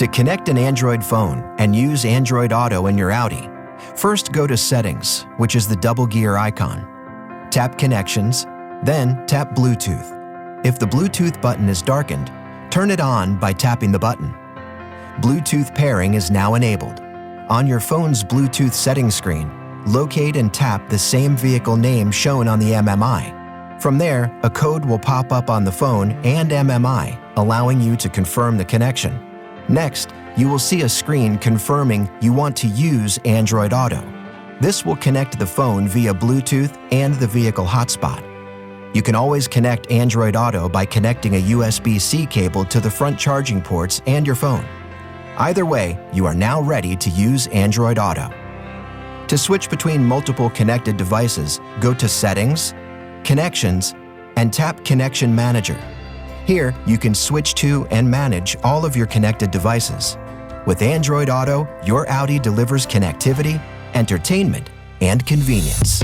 To connect an Android phone and use Android Auto in your Audi, first go to Settings, which is the double gear icon. Tap Connections, then tap Bluetooth. If the Bluetooth button is darkened, turn it on by tapping the button. Bluetooth pairing is now enabled. On your phone's Bluetooth settings screen, locate and tap the same vehicle name shown on the MMI. From there, a code will pop up on the phone and MMI, allowing you to confirm the connection. Next, you will see a screen confirming you want to use Android Auto. This will connect the phone via Bluetooth and the vehicle hotspot. You can always connect Android Auto by connecting a USB-C cable to the front charging ports and your phone. Either way, you are now ready to use Android Auto. To switch between multiple connected devices, go to Settings, Connections, and tap Connection Manager. Here, you can switch to and manage all of your connected devices. With Android Auto, your Audi delivers connectivity, entertainment, and convenience.